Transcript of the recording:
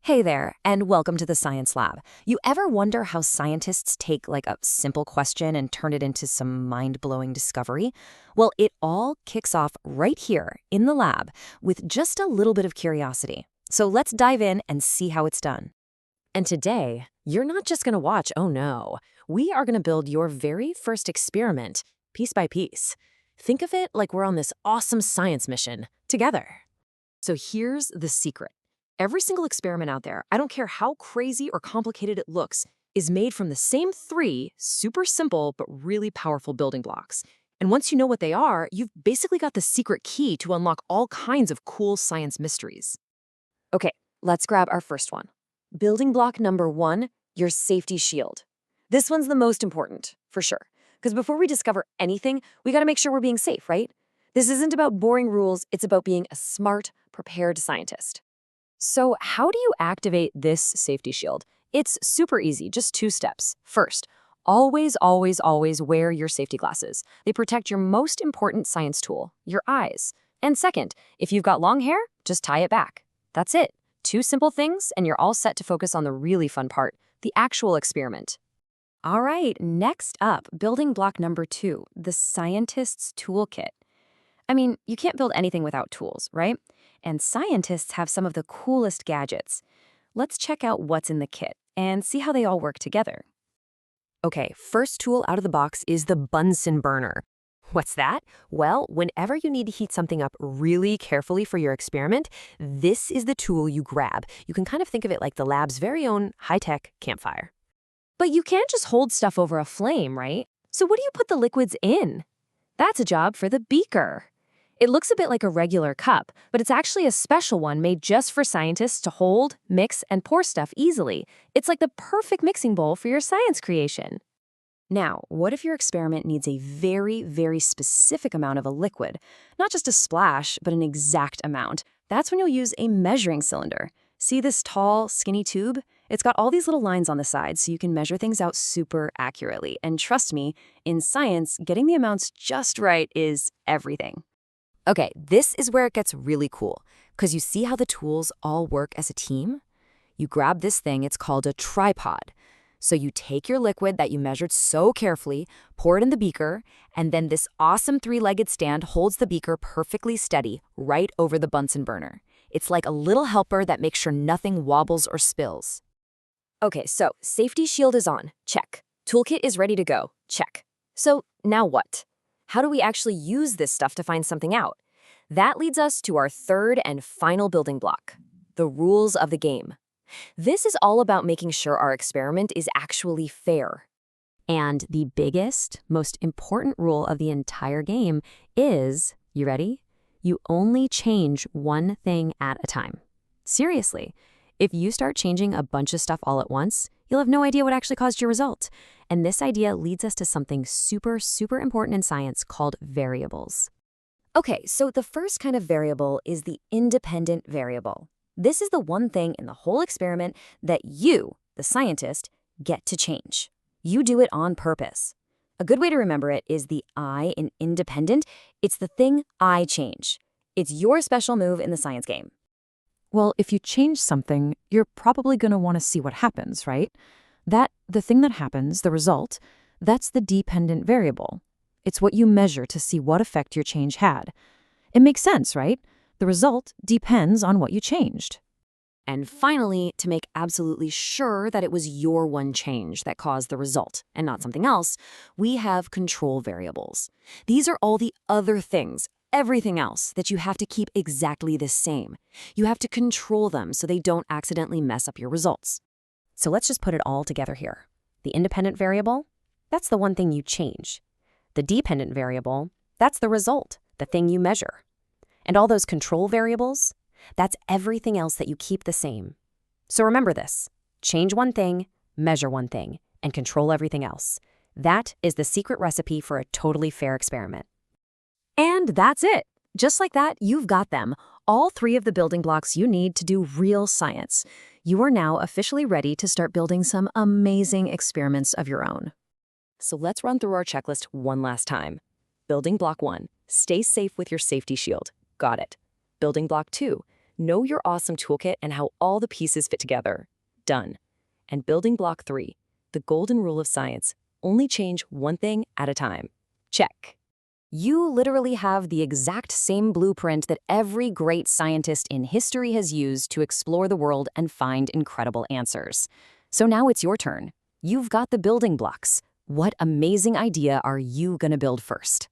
Hey there, and welcome to the Science Lab. You ever wonder how scientists take like a simple question and turn it into some mind-blowing discovery? Well, it all kicks off right here in the lab with just a little bit of curiosity. So let's dive in and see how it's done. And today, you're not just going to watch, oh no. We are going to build your very first experiment, piece by piece. Think of it like we're on this awesome science mission together. So here's the secret. Every single experiment out there, I don't care how crazy or complicated it looks, is made from the same three super simple but really powerful building blocks. And once you know what they are, you've basically got the secret key to unlock all kinds of cool science mysteries. Okay, let's grab our first one. Building block number 1, your safety shield. This one's the most important, for sure. Because before we discover anything, we gotta make sure we're being safe, right? This isn't about boring rules, it's about being a smart, prepared scientist. So how do you activate this safety shield? It's super easy, just 2 steps. First, always wear your safety glasses. They protect your most important science tool, your eyes. And second, if you've got long hair, just tie it back. That's it. 2 simple things, and you're all set to focus on the really fun part, the actual experiment. All right, next up, building block number 2, the scientist's toolkit. I mean, you can't build anything without tools, right? And scientists have some of the coolest gadgets. Let's check out what's in the kit and see how they all work together. Okay, first tool out of the box is the Bunsen burner. What's that? Well, whenever you need to heat something up really carefully for your experiment, this is the tool you grab. You can kind of think of it like the lab's very own high-tech campfire. But you can't just hold stuff over a flame, right? So what do you put the liquids in? That's a job for the beaker. It looks a bit like a regular cup, but it's actually a special one made just for scientists to hold, mix, and pour stuff easily. It's like the perfect mixing bowl for your science creation. Now, what if your experiment needs a very specific amount of a liquid? Not just a splash, but an exact amount. That's when you'll use a measuring cylinder. See this tall, skinny tube? It's got all these little lines on the side so you can measure things out super accurately. And trust me, in science, getting the amounts just right is everything. Okay, this is where it gets really cool, because you see how the tools all work as a team? You grab this thing, it's called a tripod. So you take your liquid that you measured so carefully, pour it in the beaker, and then this awesome 3-legged stand holds the beaker perfectly steady right over the Bunsen burner. It's like a little helper that makes sure nothing wobbles or spills. Okay, so safety shield is on, check. Toolkit is ready to go, check. So now what? How do we actually use this stuff to find something out? That leads us to our third and final building block, the rules of the game. This is all about making sure our experiment is actually fair. And the biggest, most important rule of the entire game is, you ready? You only change one thing at a time. Seriously, if you start changing a bunch of stuff all at once, you'll have no idea what actually caused your result. And this idea leads us to something super important in science called variables. Okay, so the first kind of variable is the independent variable. This is the one thing in the whole experiment that you, the scientist, get to change. You do it on purpose. A good way to remember it is the I in independent. It's the thing I change. It's your special move in the science game. Well, if you change something, you're probably going to want to see what happens, right? The thing that happens, the result, that's the dependent variable. It's what you measure to see what effect your change had. It makes sense, right? The result depends on what you changed. And finally, to make absolutely sure that it was your one change that caused the result and not something else, we have control variables. These are all the other things, everything else, that you have to keep exactly the same. You have to control them so they don't accidentally mess up your results. So let's just put it all together here. The independent variable, that's the one thing you change. The dependent variable, that's the result, the thing you measure. And all those control variables, that's everything else that you keep the same. So remember this, change one thing, measure one thing, and control everything else. That is the secret recipe for a totally fair experiment. And that's it. Just like that, you've got them, all 3 of the building blocks you need to do real science. You are now officially ready to start building some amazing experiments of your own. So let's run through our checklist one last time. Building block 1, stay safe with your safety shield. Got it. Building block 2, Know your awesome toolkit and how all the pieces fit together. Done. And building block 3, the golden rule of science: only change one thing at a time. Check. You literally have the exact same blueprint that every great scientist in history has used to explore the world and find incredible answers. So now it's your turn. You've got the building blocks. What amazing idea are you going to build first?